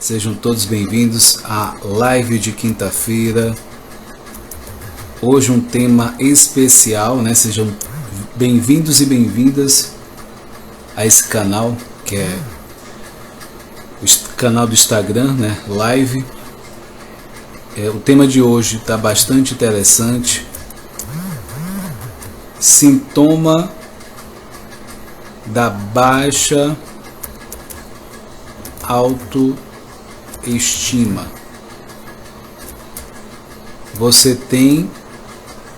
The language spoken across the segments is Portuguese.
Sejam todos bem-vindos à live de quinta-feira. Hoje um tema especial, né? Sejam bem-vindos e bem-vindas a esse canal, que é o canal do Instagram, né? Live. O tema de hoje está bastante interessante. Sintoma da baixa autoestima. Você tem,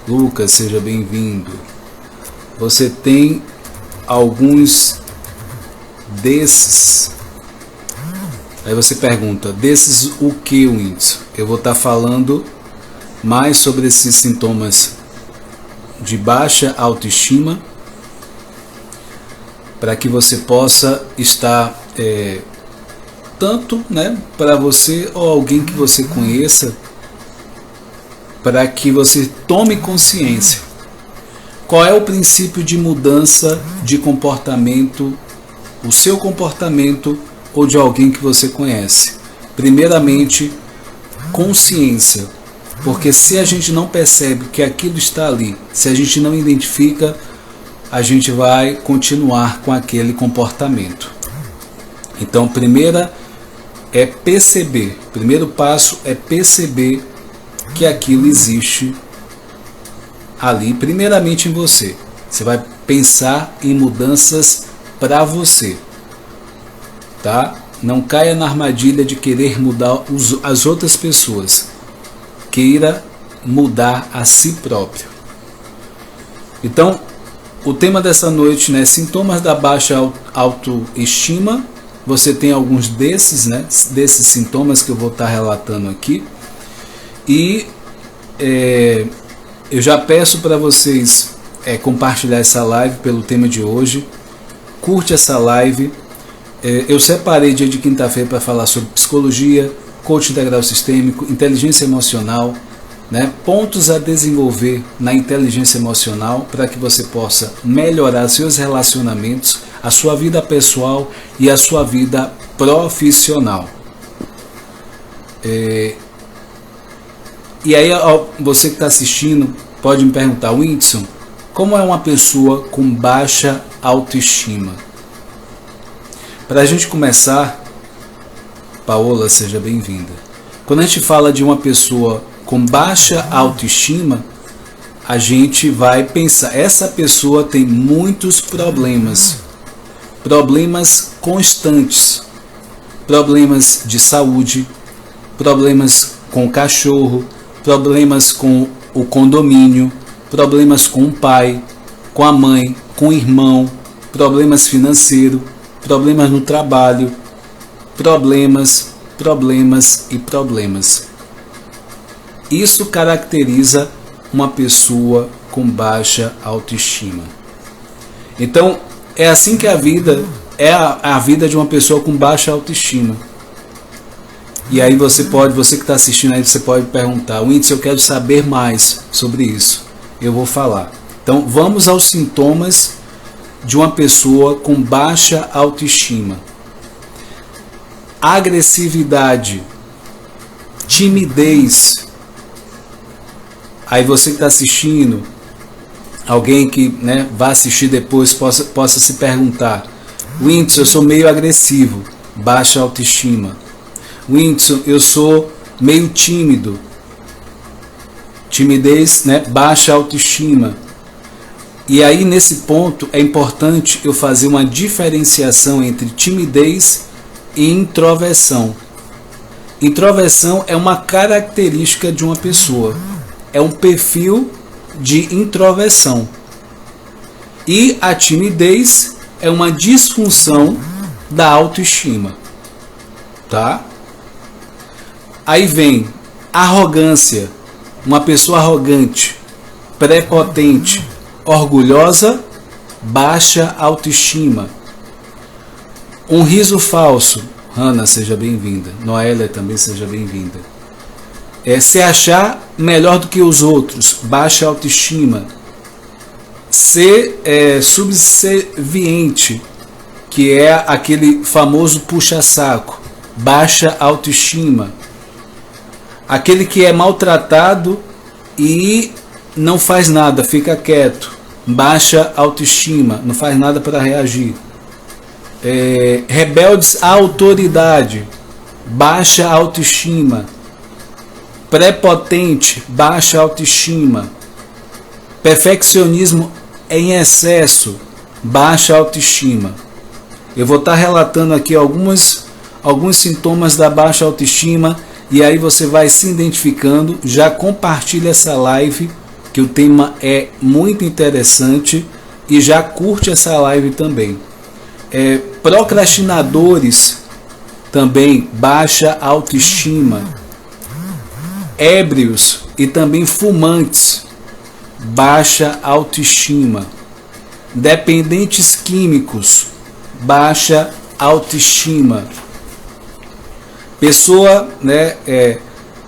Lucas, seja bem-vindo. Você tem alguns desses. Aí você pergunta, desses o que, Whindersson? Eu vou estar falando mais sobre esses sintomas de baixa autoestima, para que você possa estar tanto, né, para você ou alguém que você conheça, para que você tome consciência. Qual é o princípio de mudança de comportamento, o seu comportamento ou de alguém que você conhece? Primeiramente, consciência, porque se a gente não percebe que aquilo está ali, se a gente não identifica, a gente vai continuar com aquele comportamento. Então, primeiro passo é perceber que aquilo existe ali, primeiramente em você. Você vai pensar em mudanças para você, tá? Não caia na armadilha de querer mudar as outras pessoas. Queira mudar a si próprio. Então, o tema dessa noite, né, sintomas da baixa autoestima. Você tem alguns desses, né, desses sintomas que eu vou estar relatando aqui. E eu já peço para vocês compartilhar essa live pelo tema de hoje. Curte essa live. Eu separei dia de quinta-feira para falar sobre psicologia, coaching integral sistêmico, inteligência emocional, né, pontos a desenvolver na inteligência emocional para que você possa melhorar seus relacionamentos, a sua vida pessoal e a sua vida profissional. E aí você que está assistindo pode me perguntar, Whindersson, como é uma pessoa com baixa autoestima? Para a gente começar, Paola, seja bem-vinda. Quando a gente fala de uma pessoa com baixa autoestima, a gente vai pensar, essa pessoa tem muitos problemas constantes, problemas de saúde, problemas com o cachorro, problemas com o condomínio, problemas com o pai, com a mãe, com o irmão, problemas financeiros, problemas no trabalho, problemas e problemas. Isso caracteriza uma pessoa com baixa autoestima. Então, é assim que a vida é a vida de uma pessoa com baixa autoestima. E aí você que está assistindo aí, você pode perguntar, Whindersson, eu quero saber mais sobre isso. Eu vou falar. Então, vamos aos sintomas de uma pessoa com baixa autoestima. Agressividade, timidez. Aí você que está assistindo, alguém que, né, vai assistir depois possa se perguntar, Whindersson, eu sou meio agressivo, baixa autoestima. Whindersson, eu sou meio tímido, timidez, né, baixa autoestima. E aí nesse ponto é importante eu fazer uma diferenciação entre timidez e introversão. Introversão é uma característica de uma pessoa, é um perfil de introversão. E a timidez é uma disfunção da autoestima, tá? Aí vem arrogância, uma pessoa arrogante, prepotente, orgulhosa, baixa autoestima. Um riso falso, Hanna, seja bem-vinda. Noélia também seja bem-vinda. Se achar melhor do que os outros, baixa autoestima. Ser subserviente, que é aquele famoso puxa-saco, baixa autoestima. Aquele que é maltratado e não faz nada, fica quieto, baixa autoestima, não faz nada para reagir. Rebeldes à autoridade, baixa autoestima. Prepotente, baixa autoestima. Perfeccionismo em excesso, baixa autoestima. Eu vou estar relatando aqui alguns sintomas da baixa autoestima, e aí você vai se identificando. Já compartilha essa live, que o tema é muito interessante, e já curte essa live também. Procrastinadores, também baixa autoestima. Ébrios e também fumantes, baixa autoestima. Dependentes químicos, baixa autoestima.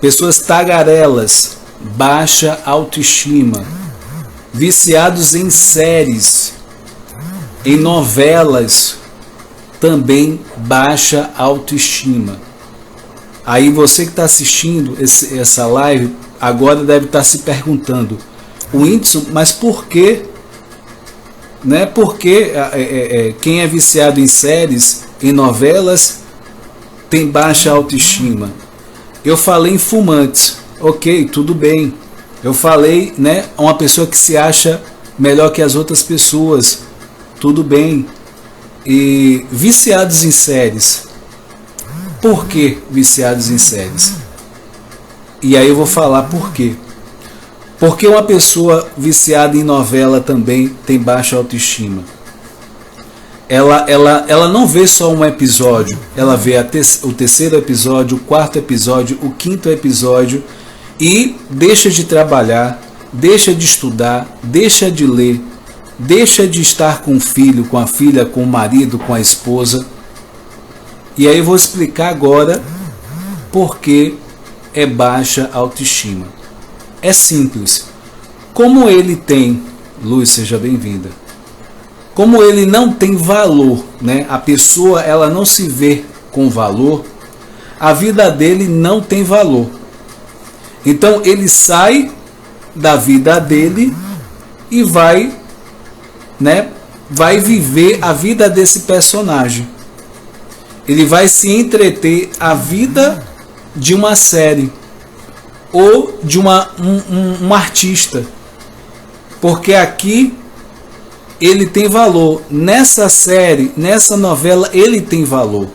Pessoas tagarelas, baixa autoestima. Viciados em séries, em novelas, também baixa autoestima. Aí você que está assistindo essa live agora deve estar se perguntando: o Whindersson, mas por quê? Porque quem é viciado em séries, em novelas, tem baixa autoestima. Eu falei em fumantes, ok, tudo bem. Eu falei, uma pessoa que se acha melhor que as outras pessoas, tudo bem. E viciados em séries. Por que viciados em séries? E aí eu vou falar por quê. Porque uma pessoa viciada em novela também tem baixa autoestima. Ela não vê só um episódio, ela vê o terceiro episódio, o quarto episódio, o quinto episódio, e deixa de trabalhar, deixa de estudar, deixa de ler, deixa de estar com o filho, com a filha, com o marido, com a esposa. E aí eu vou explicar agora por que é baixa autoestima. É simples. Como ele tem, Luz, seja bem-vinda. Como ele não tem valor, a pessoa ela não se vê com valor, a vida dele não tem valor. Então ele sai da vida dele e vai viver a vida desse personagem. Ele vai se entreter a vida de uma série ou de um artista. Porque aqui ele tem valor. Nessa série, nessa novela, ele tem valor.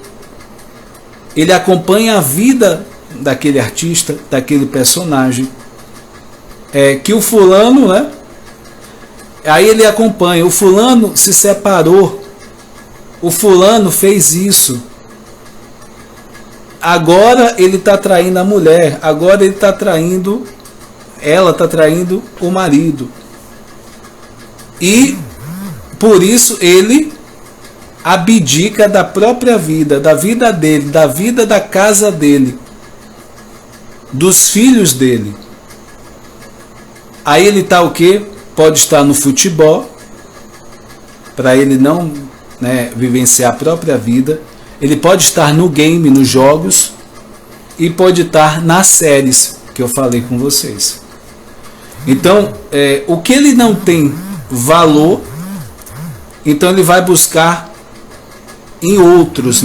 Ele acompanha a vida daquele artista, daquele personagem. Que o fulano, aí ele acompanha. O fulano se separou. O fulano fez isso. Agora ele está traindo a mulher. Agora ele está traindo. Ela está traindo o marido. E por isso ele abdica da própria vida, da vida dele, da vida da casa dele, dos filhos dele. Aí ele está o quê? Pode estar no futebol, para ele não vivenciar a própria vida. Ele pode estar no game, nos jogos, e pode estar nas séries que eu falei com vocês. Então, o que ele não tem valor, então ele vai buscar em outros,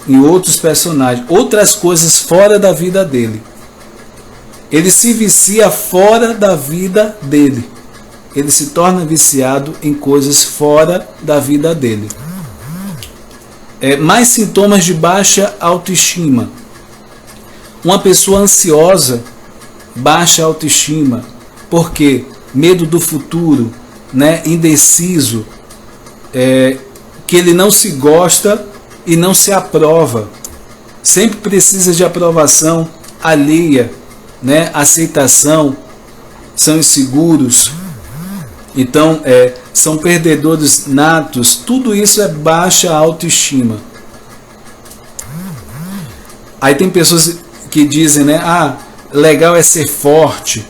em outros personagens, outras coisas fora da vida dele. Ele se vicia fora da vida dele. Ele se torna viciado em coisas fora da vida dele. Mais sintomas de baixa autoestima. Uma pessoa ansiosa, baixa autoestima. Por quê? Medo do futuro, indeciso, que ele não se gosta e não se aprova. Sempre precisa de aprovação alheia, aceitação, são inseguros. Então, são perdedores natos. Tudo isso é baixa autoestima. Aí tem pessoas que dizem, legal é ser forte,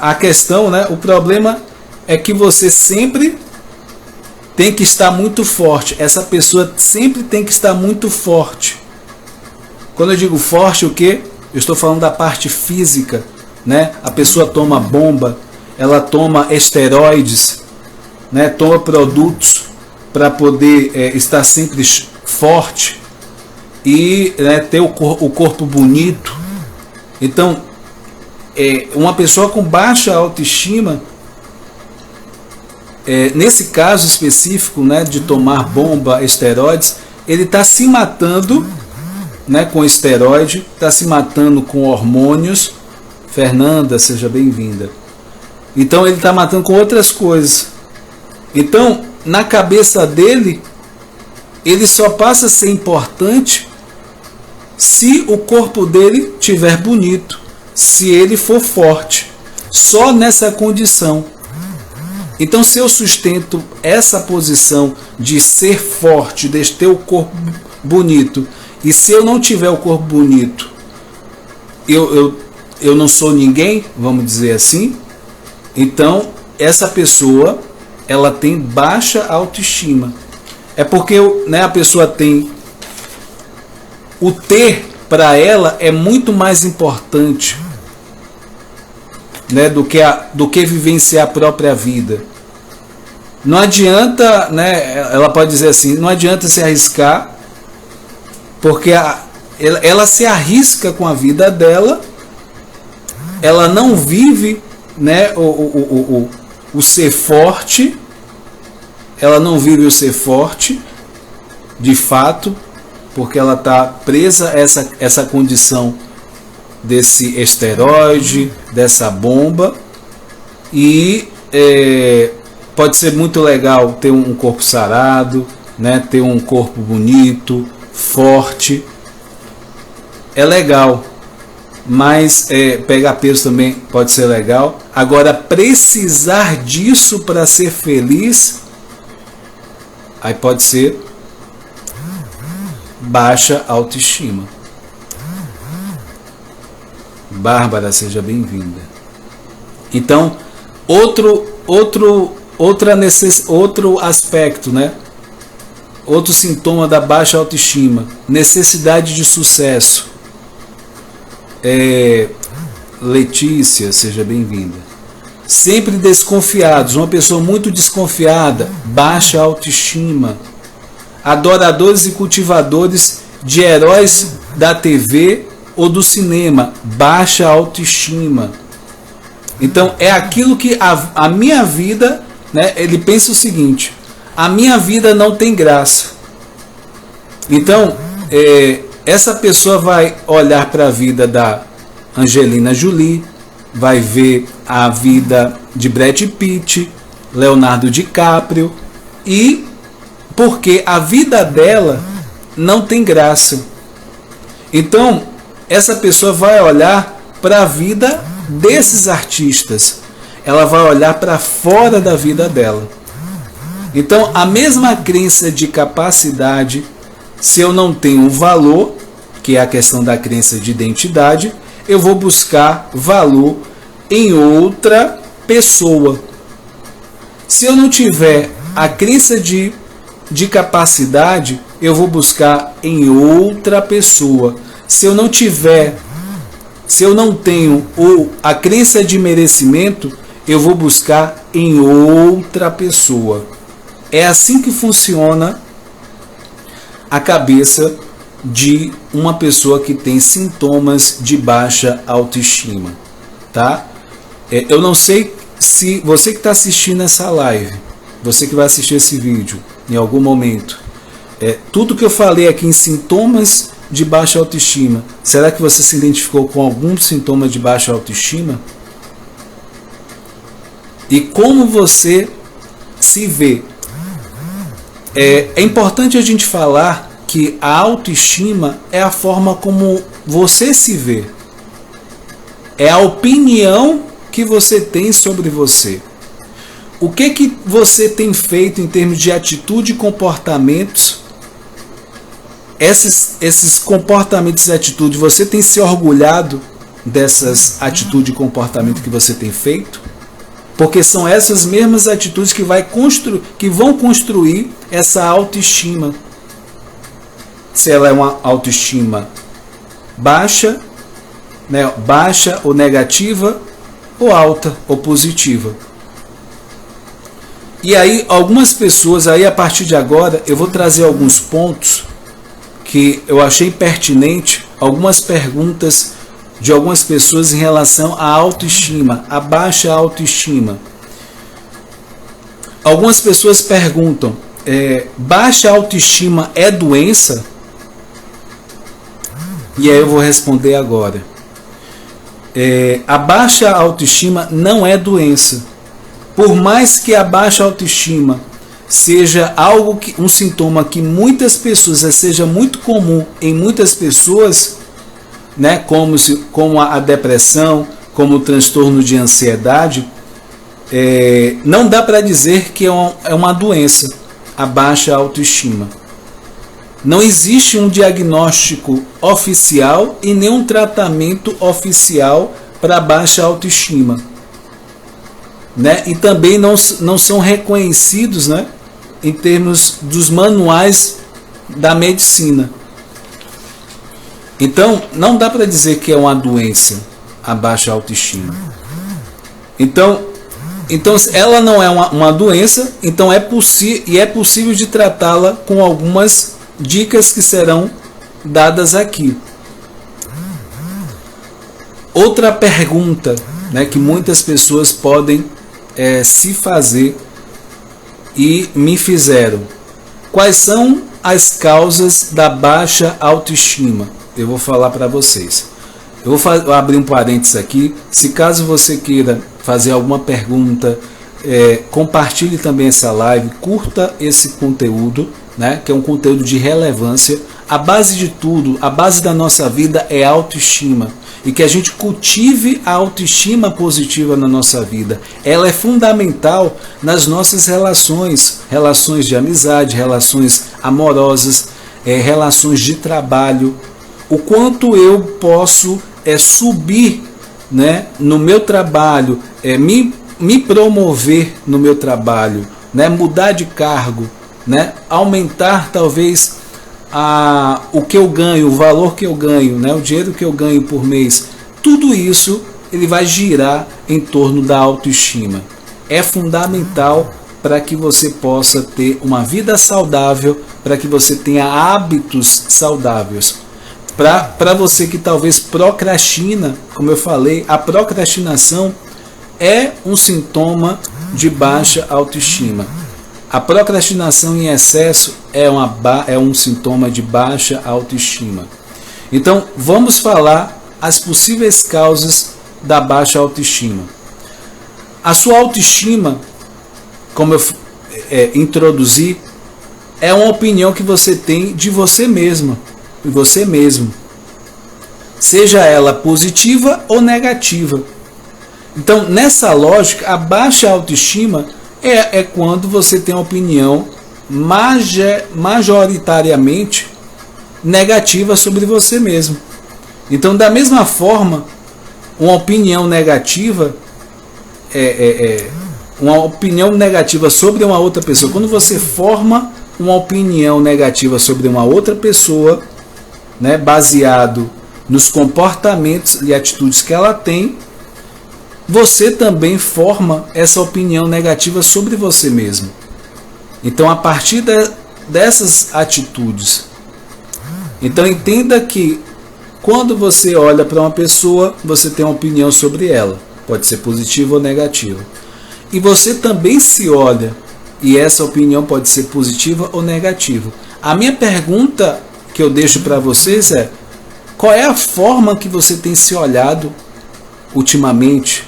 a questão, o problema é que você sempre tem que estar muito forte. Essa pessoa sempre tem que estar muito forte. Quando eu digo forte, o quê? Eu estou falando da parte física, né? A pessoa toma bomba, ela toma esteroides, né? Toma produtos para poder estar sempre forte e, né, ter o corpo bonito. Então, uma pessoa com baixa autoestima, nesse caso específico, né, de tomar bomba, esteroides, ele está se matando, né, com esteroide, está se matando com hormônios. Fernanda, seja bem-vinda. Então ele está matando com outras coisas. Então, na cabeça dele, ele só passa a ser importante se o corpo dele estiver bonito, se ele for forte. Só nessa condição. Então, se eu sustento essa posição de ser forte, de ter o corpo bonito, e se eu não tiver o corpo bonito, eu não sou ninguém, vamos dizer assim. Então, essa pessoa, ela tem baixa autoestima. É porque, né, a pessoa tem... O ter, para ela, é muito mais importante, né, do que vivenciar a própria vida. Não adianta, né, ela pode dizer assim, não adianta se arriscar, porque ela se arrisca com a vida dela, ela não vive, né, o ser forte, ela não vive o ser forte, de fato, porque ela está presa a essa condição desse esteroide, dessa bomba, e pode ser muito legal ter um corpo sarado, né, ter um corpo bonito, forte, é legal, mas pegar peso também pode ser legal. Agora, precisar disso para ser feliz, aí pode ser baixa autoestima. Bárbara, seja bem-vinda. Então, outro aspecto, né? Outro sintoma da baixa autoestima, necessidade de sucesso. Letícia, seja bem-vinda. Sempre desconfiados, uma pessoa muito desconfiada, baixa autoestima. Adoradores e cultivadores de heróis da TV ou do cinema, baixa autoestima. Então é aquilo que a minha vida, né, ele pensa o seguinte: a minha vida não tem graça. Então essa pessoa vai olhar para a vida da Angelina Jolie, vai ver a vida de Brad Pitt, Leonardo DiCaprio, e porque a vida dela não tem graça. Então, essa pessoa vai olhar para a vida desses artistas. Ela vai olhar para fora da vida dela. Então, a mesma crença de capacidade, se eu não tenho um valor, que é a questão da crença de identidade, eu vou buscar valor em outra pessoa. Se eu não tiver a crença de capacidade, eu vou buscar em outra pessoa. Se eu não tenho a crença de merecimento, eu vou buscar em outra pessoa. É assim que funciona a cabeça de uma pessoa que tem sintomas de baixa autoestima, tá? Eu não sei se você que está assistindo essa live, você que vai assistir esse vídeo em algum momento, tudo que eu falei aqui em sintomas de baixa autoestima, será que você se identificou com algum sintoma de baixa autoestima? E como você se vê? É importante a gente falar que a autoestima é a forma como você se vê. É a opinião que você tem sobre você. O que você tem feito em termos de atitude e comportamentos? Esses comportamentos e atitudes, você tem se orgulhado dessas atitudes e comportamento que você tem feito? Porque são essas mesmas atitudes que vão construir essa autoestima. Se ela é uma autoestima baixa, né, baixa ou negativa, ou alta ou positiva. E aí algumas pessoas, aí a partir de agora eu vou trazer alguns pontos que eu achei pertinente, algumas perguntas de algumas pessoas em relação à autoestima, à baixa autoestima. Algumas pessoas perguntam, baixa autoestima é doença? E aí eu vou responder agora. A baixa autoestima não é doença. Por mais que a baixa autoestima seja algo um sintoma que muitas pessoas, seja muito comum em muitas pessoas, né, como a depressão, como o transtorno de ansiedade, não dá para dizer que é uma doença, a baixa autoestima. Não existe um diagnóstico oficial e nem um tratamento oficial para baixa autoestima, né? E também não são reconhecidos, né, em termos dos manuais da medicina. Então, não dá para dizer que é uma doença a baixa autoestima. Então ela não é uma doença, então é possível de tratá-la com algumas dicas que serão dadas aqui. Outra pergunta, né, que muitas pessoas podem se fazer e me fizeram: quais são as causas da baixa autoestima? Eu vou falar para vocês. Eu vou abrir um parênteses aqui. Se caso você queira fazer alguma pergunta, compartilhe também essa live, curta esse conteúdo, né, que é um conteúdo de relevância. A base de tudo, a base da nossa vida é a autoestima. E que a gente cultive a autoestima positiva na nossa vida. Ela é fundamental nas nossas relações de amizade, relações amorosas, relações de trabalho. O quanto eu posso subir, né, no meu trabalho, me promover no meu trabalho, né, mudar de cargo, né, aumentar talvez o que eu ganho, o valor que eu ganho, né, o dinheiro que eu ganho por mês. Tudo isso ele vai girar em torno da autoestima. É fundamental para que você possa ter uma vida saudável, para que você tenha hábitos saudáveis. Para você que talvez procrastina, como eu falei, a procrastinação é um sintoma de baixa autoestima. A procrastinação em excesso é um sintoma de baixa autoestima. Então, vamos falar as possíveis causas da baixa autoestima. A sua autoestima, como eu introduzi, é uma opinião que você tem de você mesma, de você mesmo. Seja ela positiva ou negativa. Então, nessa lógica, a baixa autoestima é quando você tem uma opinião majoritariamente negativa sobre você mesmo. Então, da mesma forma, uma opinião negativa uma opinião negativa sobre uma outra pessoa. Quando você forma uma opinião negativa sobre uma outra pessoa, né, baseado nos comportamentos e atitudes que ela tem, você também forma essa opinião negativa sobre você mesmo. Então, a partir dessas atitudes, então entenda que quando você olha para uma pessoa, você tem uma opinião sobre ela, pode ser positiva ou negativa. E você também se olha, e essa opinião pode ser positiva ou negativa. A minha pergunta que eu deixo para vocês é: qual é a forma que você tem se olhado ultimamente?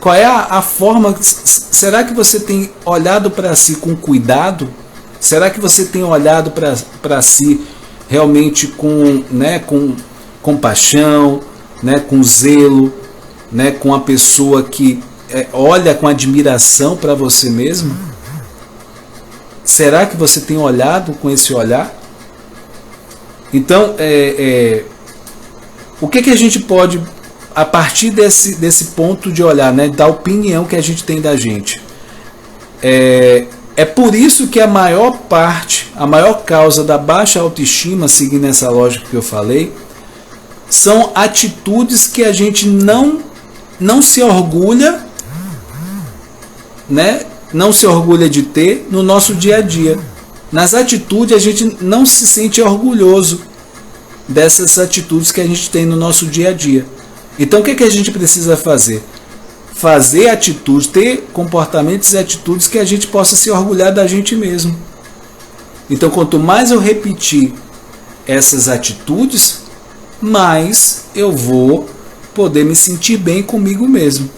Qual é a forma? Será que você tem olhado para si com cuidado? Será que você tem olhado para si realmente com compaixão, né, com zelo, né, com a pessoa que olha com admiração para você mesmo? Será que você tem olhado com esse olhar? Então, o que a gente pode, a partir desse ponto de olhar, né, da opinião que a gente tem da gente, é É por isso que a maior causa da baixa autoestima, seguindo essa lógica que eu falei, são atitudes que a gente não se orgulha, né? Não se orgulha de ter no nosso dia a dia. Nas atitudes a gente não se sente orgulhoso dessas atitudes que a gente tem no nosso dia a dia. Então o que a gente precisa fazer? Fazer atitudes, ter comportamentos e atitudes que a gente possa se orgulhar da gente mesmo. Então quanto mais eu repetir essas atitudes, mais eu vou poder me sentir bem comigo mesmo.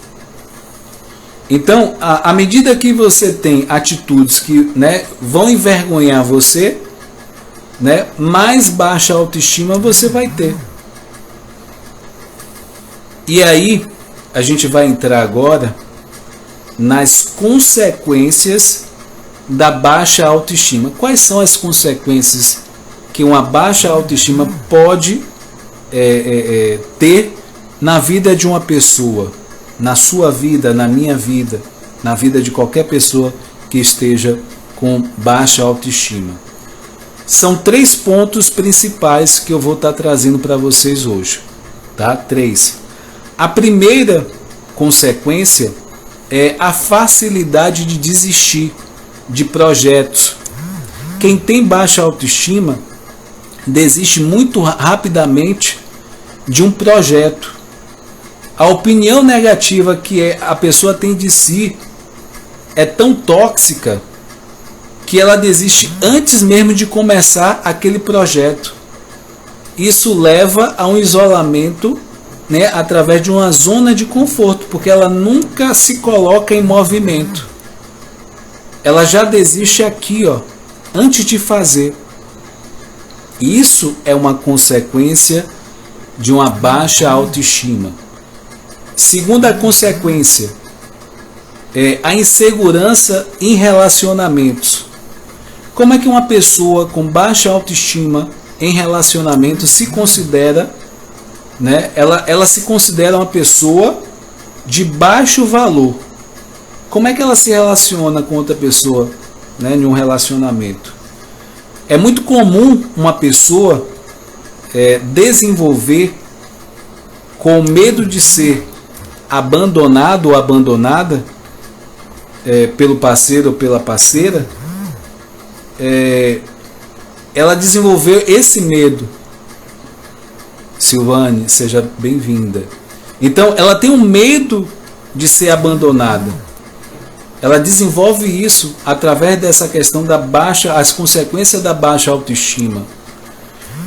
Então, à medida que você tem atitudes que, né, vão envergonhar você, né, mais baixa autoestima você vai ter. E aí, a gente vai entrar agora nas consequências da baixa autoestima. Quais são as consequências que uma baixa autoestima pode ter na vida de uma pessoa, na sua vida, na minha vida, na vida de qualquer pessoa que esteja com baixa autoestima? São 3 pontos principais que eu vou estar trazendo para vocês hoje, tá? 3. A primeira consequência é a facilidade de desistir de projetos. Quem tem baixa autoestima desiste muito rapidamente de um projeto. A opinião negativa que a pessoa tem de si é tão tóxica que ela desiste antes mesmo de começar aquele projeto. Isso leva a um isolamento, né, através de uma zona de conforto, porque ela nunca se coloca em movimento. Ela já desiste aqui, ó, antes de fazer. Isso é uma consequência de uma baixa autoestima. Segunda consequência é a insegurança em relacionamentos. Como é que uma pessoa com baixa autoestima em relacionamento se considera, né? Ela se considera uma pessoa de baixo valor. Como é que ela se relaciona com outra pessoa, né, em um relacionamento? É muito comum uma pessoa desenvolver, com medo de ser abandonado ou abandonada pelo parceiro ou pela parceira, ela desenvolveu esse medo. Silvane, seja bem-vinda. Então, ela tem um medo de ser abandonada. Ela desenvolve isso através dessa questão as consequências da baixa autoestima.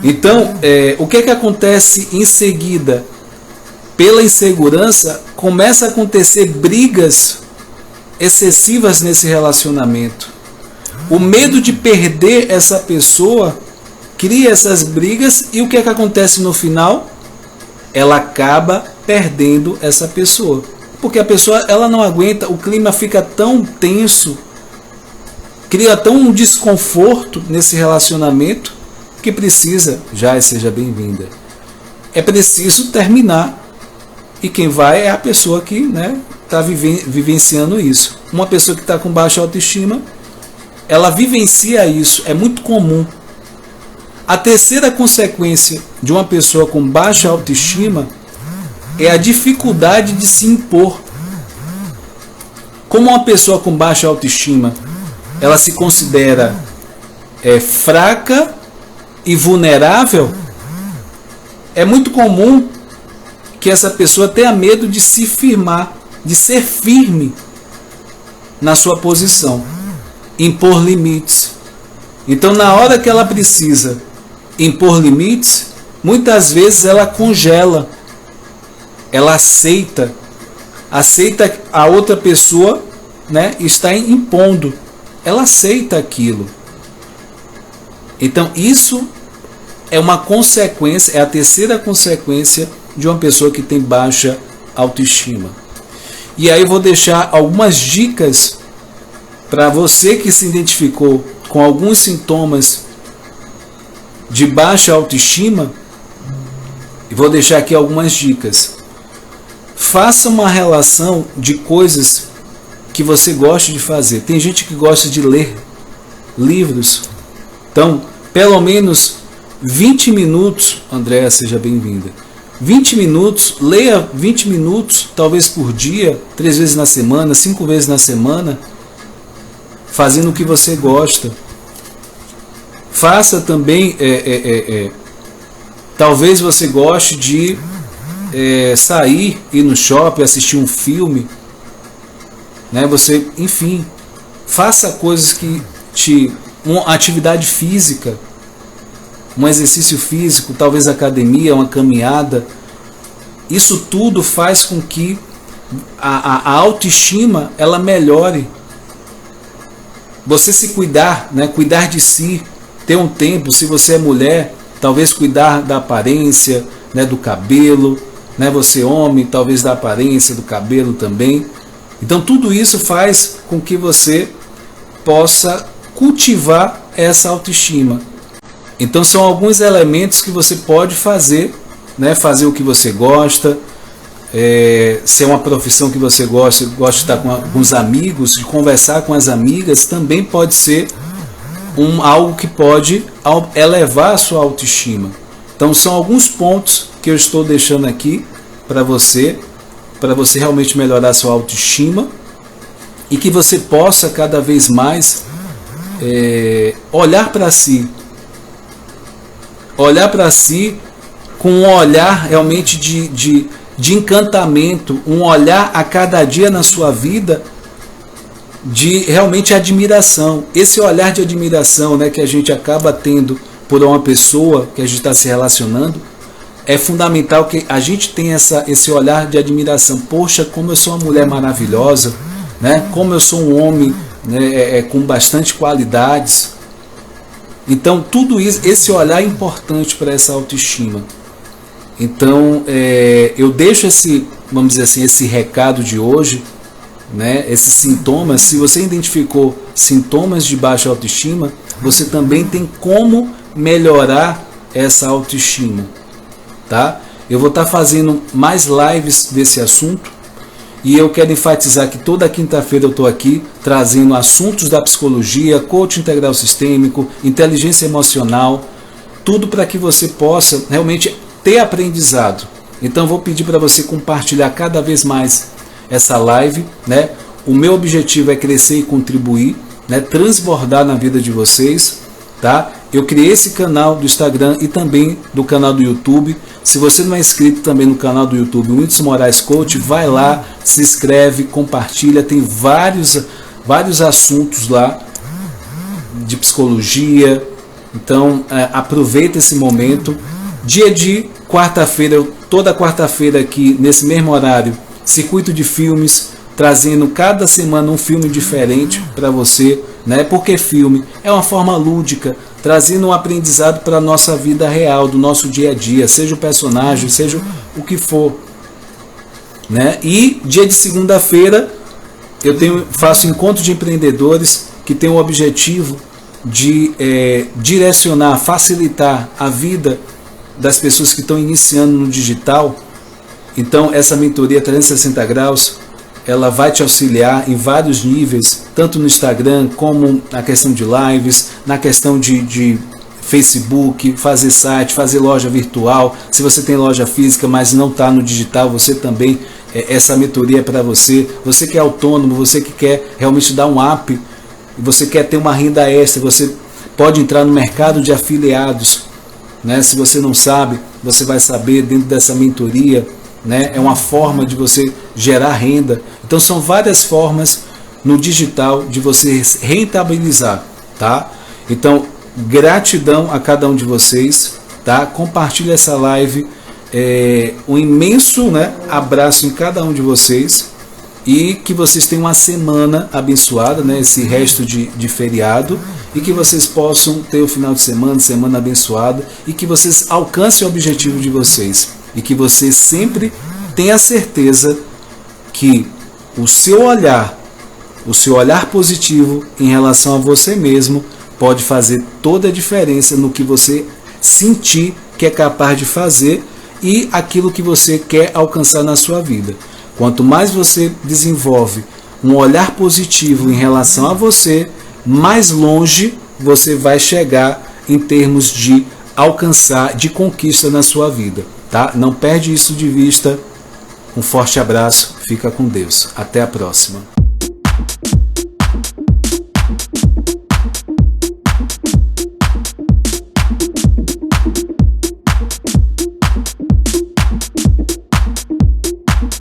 Então, o que acontece em seguida? Pela insegurança, começa a acontecer brigas excessivas nesse relacionamento. O medo de perder essa pessoa cria essas brigas e o que acontece no final? Ela acaba perdendo essa pessoa. Porque a pessoa ela não aguenta, o clima fica tão tenso, cria tão um desconforto nesse relacionamento que precisa, seja bem-vinda, é preciso terminar. E quem vai é a pessoa que, né, está vivenciando isso. Uma pessoa que está com baixa autoestima, ela vivencia isso, é muito comum. A terceira consequência de uma pessoa com baixa autoestima é a dificuldade de se impor. Como uma pessoa com baixa autoestima, ela se considera fraca e vulnerável, é muito comum que essa pessoa tenha medo de se firmar, de ser firme na sua posição, impor limites. Então, na hora que ela precisa impor limites, muitas vezes ela congela, ela aceita a outra pessoa, né, está impondo, ela aceita aquilo. Então, isso é uma consequência, é a terceira consequência de uma pessoa que tem baixa autoestima. E aí eu vou deixar algumas dicas para você que se identificou com alguns sintomas de baixa autoestima. E vou deixar aqui algumas dicas. Faça uma relação de coisas que você goste de fazer. Tem gente que gosta de ler livros. Então, pelo menos 20 minutos, Andréa, seja bem-vinda. 20 minutos, leia 20 minutos, talvez por dia, 3 vezes na semana, 5 vezes na semana, fazendo o que você gosta. Faça também, talvez você goste de sair, ir no shopping, assistir um filme, né? Você, enfim, faça coisas que uma atividade física, um exercício físico, talvez academia, uma caminhada. Isso tudo faz com que a autoestima ela melhore. Você se cuidar, né? Cuidar de si, ter um tempo, se você é mulher, talvez cuidar da aparência, né? Do cabelo, né? Você homem, talvez da aparência, do cabelo também. Então tudo isso faz com que você possa cultivar essa autoestima. Então são alguns elementos que você pode fazer, né? Fazer o que você gosta, se é uma profissão que você gosta de estar com os amigos, de conversar com as amigas, também pode ser algo que pode elevar a sua autoestima. Então são alguns pontos que eu estou deixando aqui para você realmente melhorar a sua autoestima e que você possa cada vez mais olhar para si. Olhar para si com um olhar realmente de encantamento, um olhar a cada dia na sua vida de realmente admiração. Esse olhar de admiração, né, que a gente acaba tendo por uma pessoa que a gente está se relacionando, é fundamental que a gente tenha esse olhar de admiração. Poxa, como eu sou uma mulher maravilhosa, né? Como eu sou um homem, né, com bastante qualidades. Então tudo isso, esse olhar é importante para essa autoestima. Então eu deixo vamos dizer assim, esse recado de hoje, né, esses sintomas. Se você identificou sintomas de baixa autoestima, você também tem como melhorar essa autoestima, tá? Eu vou estar fazendo mais lives desse assunto. E eu quero enfatizar que toda quinta-feira eu estou aqui trazendo assuntos da psicologia, coaching integral sistêmico, inteligência emocional, tudo para que você possa realmente ter aprendizado. Então eu vou pedir para você compartilhar cada vez mais essa live, né? O meu objetivo é crescer e contribuir, né? Transbordar na vida de vocês, tá? Eu criei esse canal do Instagram e também do canal do YouTube. Se você não é inscrito também no canal do YouTube, o Whindersson Moraes Coach, vai lá, se inscreve, compartilha. Tem vários assuntos lá de psicologia. Então aproveita esse momento. Dia de quarta-feira, toda quarta-feira aqui nesse mesmo horário, circuito de filmes, trazendo cada semana um filme diferente para você, né? Porque filme é uma forma lúdica, trazendo um aprendizado para a nossa vida real, do nosso dia a dia, seja o personagem, seja o que for, né? E dia de segunda-feira eu faço encontro de empreendedores que tem o objetivo de direcionar, facilitar a vida das pessoas que estão iniciando no digital. Então essa mentoria 360 graus, ela vai te auxiliar em vários níveis, tanto no Instagram como na questão de lives, na questão de Facebook, fazer site, fazer loja virtual. Se você tem loja física, mas não está no digital, você também, essa mentoria é para você. Você que é autônomo, você que quer realmente dar um up, você quer ter uma renda extra, você pode entrar no mercado de afiliados, né? Se você não sabe, você vai saber dentro dessa mentoria, né? É uma forma de você gerar renda. Então são várias formas no digital de você rentabilizar, tá? Então gratidão a cada um de vocês, tá? Compartilhe essa live, um imenso, né, abraço em cada um de vocês e que vocês tenham uma semana abençoada, né? Esse resto de feriado, e que vocês possam ter o final de semana abençoada, e que vocês alcancem o objetivo de vocês. E que você sempre tenha certeza que o seu olhar positivo em relação a você mesmo pode fazer toda a diferença no que você sentir que é capaz de fazer e aquilo que você quer alcançar na sua vida. Quanto mais você desenvolve um olhar positivo em relação a você, mais longe você vai chegar em termos de alcançar, de conquista na sua vida, tá? Não perde isso de vista. Um forte abraço, fica com Deus. Até a próxima.